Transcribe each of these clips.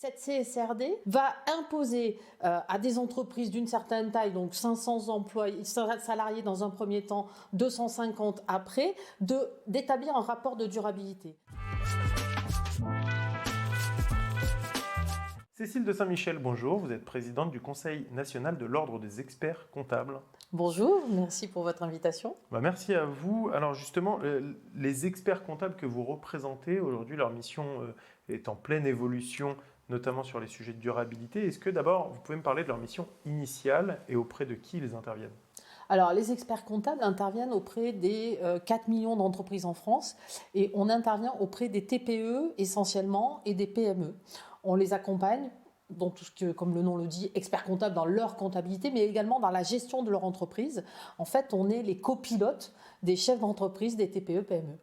Cette CSRD va imposer à des entreprises d'une certaine taille, donc 500 employés, salariés dans un premier temps, 250 après, d'établir un rapport de durabilité. Cécile de Saint-Michel, bonjour. Vous êtes présidente du Conseil national de l'Ordre des experts comptables. Bonjour, merci pour votre invitation. Merci à vous. Alors justement, les experts comptables que vous représentez aujourd'hui, leur mission est en pleine évolution, notamment sur les sujets de durabilité. Est-ce que d'abord, vous pouvez me parler de leur mission initiale et auprès de qui ils interviennent ? Alors, les experts comptables interviennent auprès des 4 millions d'entreprises en France et on intervient auprès des TPE essentiellement et des PME. On les accompagne dans tout ce que, comme le nom le dit, experts comptables dans leur comptabilité, mais également dans la gestion de leur entreprise. En fait, on est les copilotes des chefs d'entreprise des TPE-PME.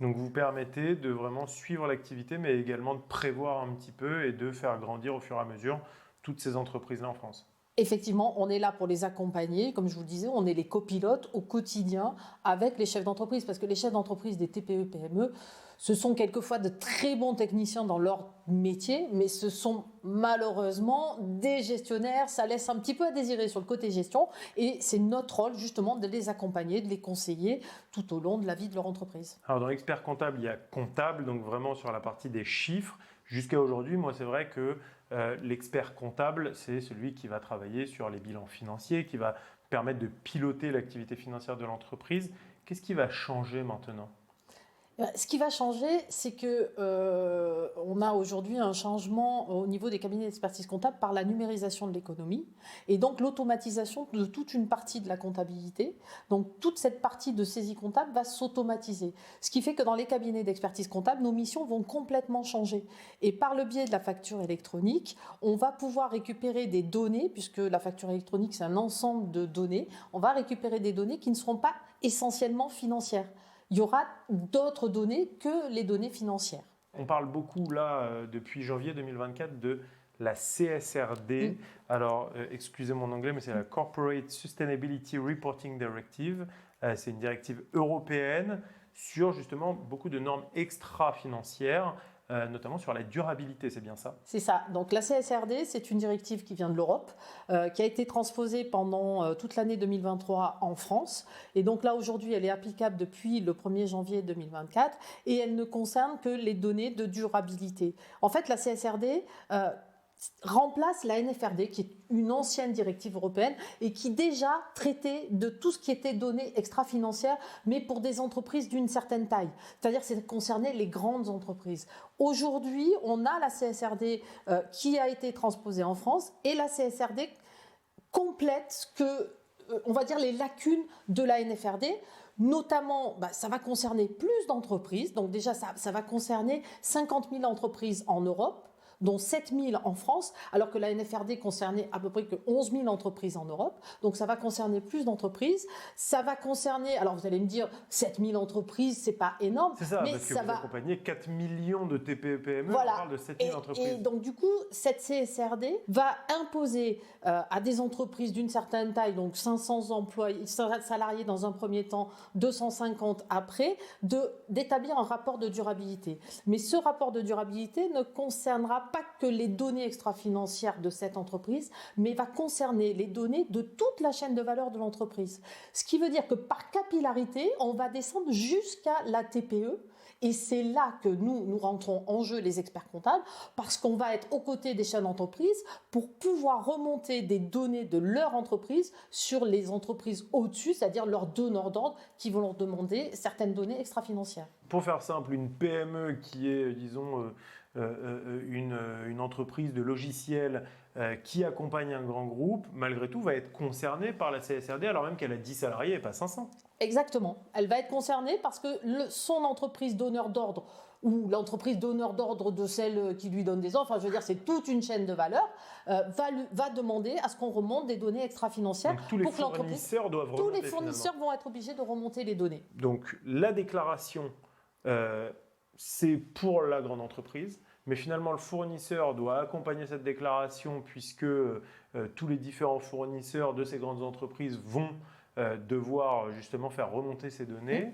Donc vous permettez de vraiment suivre l'activité, mais également de prévoir un petit peu et de faire grandir au fur et à mesure toutes ces entreprises-là en France. Effectivement, on est là pour les accompagner. Comme je vous le disais, on est les copilotes au quotidien avec les chefs d'entreprise. Parce que les chefs d'entreprise des TPE, PME, ce sont quelquefois de très bons techniciens dans leur métier, mais ce sont malheureusement des gestionnaires. Ça laisse un petit peu à désirer sur le côté gestion. Et c'est notre rôle justement de les accompagner, de les conseiller tout au long de la vie de leur entreprise. Alors dans l'expert comptable, il y a comptable, donc vraiment sur la partie des chiffres. Jusqu'à aujourd'hui, moi, c'est vrai que l'expert comptable, c'est celui qui va travailler sur les bilans financiers, qui va permettre de piloter l'activité financière de l'entreprise. Qu'est-ce qui va changer maintenant ? Ce qui va changer, c'est que on a aujourd'hui un changement au niveau des cabinets d'expertise comptable par la numérisation de l'économie et donc l'automatisation de toute une partie de la comptabilité. Donc toute cette partie de saisie comptable va s'automatiser. Ce qui fait que dans les cabinets d'expertise comptable, nos missions vont complètement changer. Et par le biais de la facture électronique, on va pouvoir récupérer des données, puisque la facture électronique c'est un ensemble de données, on va récupérer des données qui ne seront pas essentiellement financières. Il y aura d'autres données que les données financières. On parle beaucoup là, depuis janvier 2024, de la CSRD. Alors, excusez mon anglais, mais c'est la Corporate Sustainability Reporting Directive. C'est une directive européenne sur justement beaucoup de normes extra-financières, notamment sur la durabilité, c'est bien ça ? C'est ça. Donc la CSRD, c'est une directive qui vient de l'Europe, qui a été transposée pendant toute l'année 2023 en France. Et donc là, aujourd'hui, elle est applicable depuis le 1er janvier 2024 et elle ne concerne que les données de durabilité. En fait, la CSRD remplace la NFRD, qui est une ancienne directive européenne et qui déjà traitait de tout ce qui était données extra-financières, mais pour des entreprises d'une certaine taille. C'est-à-dire que ça concernait les grandes entreprises. Aujourd'hui, on a la CSRD qui a été transposée en France et la CSRD complète on va dire les lacunes de la NFRD. Notamment, ça va concerner plus d'entreprises. Donc déjà, ça va concerner 50 000 entreprises en Europe, dont 7 000 en France, alors que la NFRD concernait à peu près que 11 000 entreprises en Europe. Donc ça va concerner plus d'entreprises. Ça va concerner, alors vous allez me dire, 7 000 entreprises, c'est pas énorme. C'est ça, mais parce que ça vous va accompagnez 4 millions de TPE-PME, voilà. On parle de 7 000 entreprises. Et donc du coup, cette CSRD va imposer à des entreprises d'une certaine taille, donc 500 employés, salariés dans un premier temps, 250 après, d'établir un rapport de durabilité. Mais ce rapport de durabilité ne concernera pas que les données extra-financières de cette entreprise, mais va concerner les données de toute la chaîne de valeur de l'entreprise. Ce qui veut dire que par capillarité, on va descendre jusqu'à la TPE. Et c'est là que nous rentrons en jeu, les experts comptables, parce qu'on va être aux côtés des chefs d'entreprise pour pouvoir remonter des données de leur entreprise sur les entreprises au-dessus, c'est-à-dire leurs donneurs d'ordre qui vont leur demander certaines données extra-financières. Pour faire simple, une PME qui est, disons, une entreprise de logiciels qui accompagne un grand groupe, malgré tout, va être concernée par la CSRD alors même qu'elle a 10 salariés et pas 500. Exactement. Elle va être concernée parce que son entreprise donneur d'ordre ou l'entreprise donneur d'ordre de celle qui lui donne des ordres, enfin je veux dire c'est toute une chaîne de valeur, va demander à ce qu'on remonte des données extra-financières. Donc tous les fournisseurs doivent remonter. Tous les fournisseurs vont être obligés de remonter les données. Donc la déclaration, c'est pour la grande entreprise. Mais finalement, le fournisseur doit accompagner cette déclaration puisque tous les différents fournisseurs de ces grandes entreprises vont devoir justement faire remonter ces données.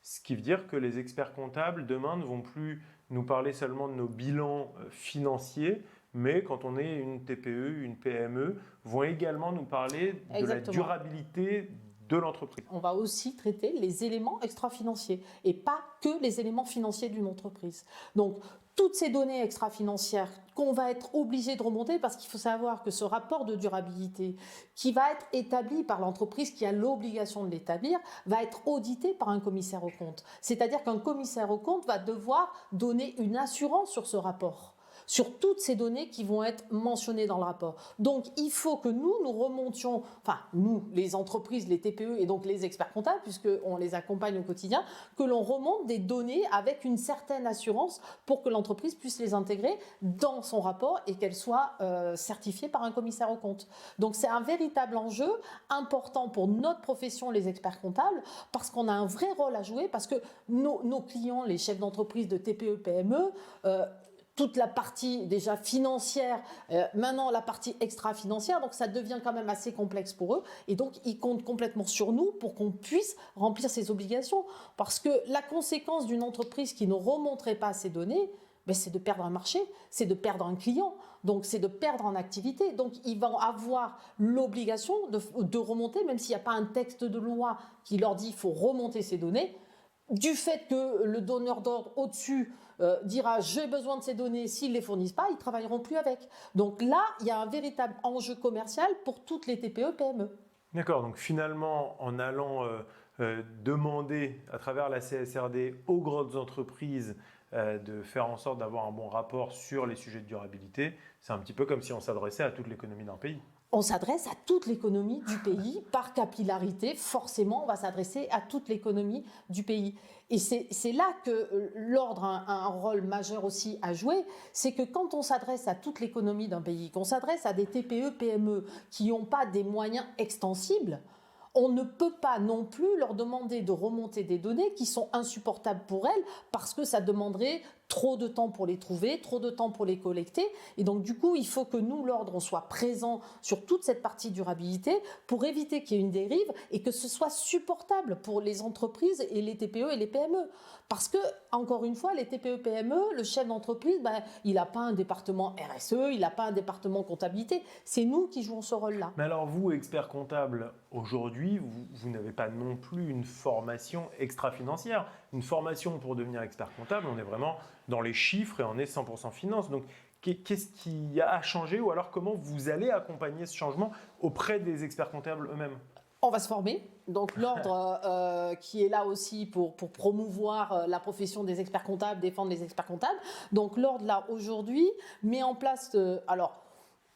Ce qui veut dire que les experts comptables, demain, ne vont plus nous parler seulement de nos bilans financiers, mais quand on est une TPE, une PME, vont également nous parler de Exactement. la durabilité de l'entreprise. On va aussi traiter les éléments extra-financiers et pas que les éléments financiers d'une entreprise. Donc, toutes ces données extra-financières qu'on va être obligé de remonter, parce qu'il faut savoir que ce rapport de durabilité qui va être établi par l'entreprise qui a l'obligation de l'établir, va être audité par un commissaire aux comptes. C'est-à-dire qu'un commissaire aux comptes va devoir donner une assurance sur ce rapport, sur toutes ces données qui vont être mentionnées dans le rapport. Donc, il faut que nous remontions, enfin, nous, les entreprises, les TPE et donc les experts comptables, puisqu'on les accompagne au quotidien, que l'on remonte des données avec une certaine assurance pour que l'entreprise puisse les intégrer dans son rapport et qu'elles soient certifiées par un commissaire aux comptes. Donc, c'est un véritable enjeu important pour notre profession, les experts comptables, parce qu'on a un vrai rôle à jouer, parce que nos clients, les chefs d'entreprise de TPE, PME, toute la partie déjà financière, maintenant la partie extra-financière, donc ça devient quand même assez complexe pour eux. Et donc, ils comptent complètement sur nous pour qu'on puisse remplir ces obligations. Parce que la conséquence d'une entreprise qui ne remonterait pas ces données, ben, c'est de perdre un marché, c'est de perdre un client, donc c'est de perdre en activité. Donc, ils vont avoir l'obligation de remonter, même s'il n'y a pas un texte de loi qui leur dit qu'il faut remonter ces données, du fait que le donneur d'ordre au-dessus dira « j'ai besoin de ces données », s'ils ne les fournissent pas, ils ne travailleront plus avec. Donc là, il y a un véritable enjeu commercial pour toutes les TPE, PME. D'accord, donc finalement, en allant demander à travers la CSRD aux grandes entreprises de faire en sorte d'avoir un bon rapport sur les sujets de durabilité, c'est un petit peu comme si on s'adressait à toute l'économie d'un pays. On s'adresse à toute l'économie du pays, par capillarité, forcément, on va s'adresser à toute l'économie du pays. Et c'est là que l'ordre a un rôle majeur aussi à jouer, c'est que quand on s'adresse à toute l'économie d'un pays, qu'on s'adresse à des TPE, PME qui n'ont pas des moyens extensibles, on ne peut pas non plus leur demander de remonter des données qui sont insupportables pour elles parce que ça demanderait trop de temps pour les trouver, trop de temps pour les collecter. Et donc, du coup, il faut que nous, l'ordre, on soit présent sur toute cette partie durabilité pour éviter qu'il y ait une dérive et que ce soit supportable pour les entreprises et les TPE et les PME. Parce que, encore une fois, les TPE, PME, le chef d'entreprise, ben, il n'a pas un département RSE, il n'a pas un département comptabilité. C'est nous qui jouons ce rôle-là. Mais alors, vous, expert comptable, aujourd'hui, vous n'avez pas non plus une formation extra-financière. Une formation pour devenir expert comptable, on est vraiment dans les chiffres et on est 100% finance. Donc, qu'est-ce qui a changé ou alors comment vous allez accompagner ce changement auprès des experts comptables eux-mêmes ? On va se former. Donc l'ordre qui est là aussi pour promouvoir la profession des experts comptables, défendre les experts comptables. Donc l'ordre là aujourd'hui met en place, alors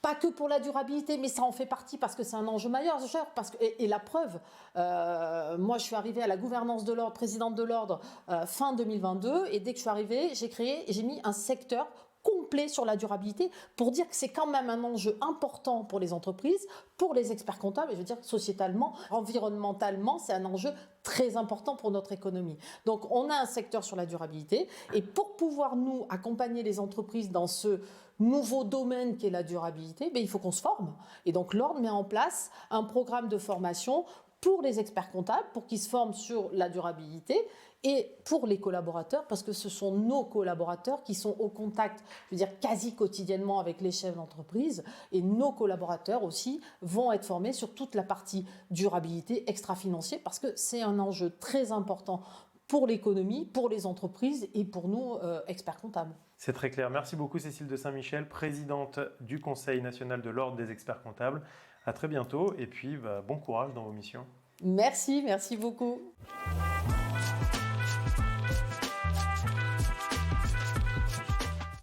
pas que pour la durabilité, mais ça en fait partie parce que c'est un enjeu majeur. Et la preuve, moi je suis arrivée à la gouvernance de l'ordre, présidente de l'ordre fin 2022, et dès que je suis arrivée, j'ai mis un secteur complet sur la durabilité pour dire que c'est quand même un enjeu important pour les entreprises, pour les experts comptables, et je veux dire sociétalement, environnementalement, c'est un enjeu très important pour notre économie. Donc on a un secteur sur la durabilité et pour pouvoir nous accompagner les entreprises dans ce nouveau domaine qui est la durabilité, il faut qu'on se forme. Et donc l'ordre met en place un programme de formation pour les experts comptables, pour qu'ils se forment sur la durabilité, et pour les collaborateurs, parce que ce sont nos collaborateurs qui sont au contact, je veux dire, quasi quotidiennement avec les chefs d'entreprise, et nos collaborateurs aussi vont être formés sur toute la partie durabilité extra-financier, parce que c'est un enjeu très important pour l'économie, pour les entreprises et pour nous, experts comptables. C'est très clair. Merci beaucoup Cécile de Saint-Michel, présidente du Conseil national de l'Ordre des experts comptables. À très bientôt et puis bon courage dans vos missions. Merci beaucoup.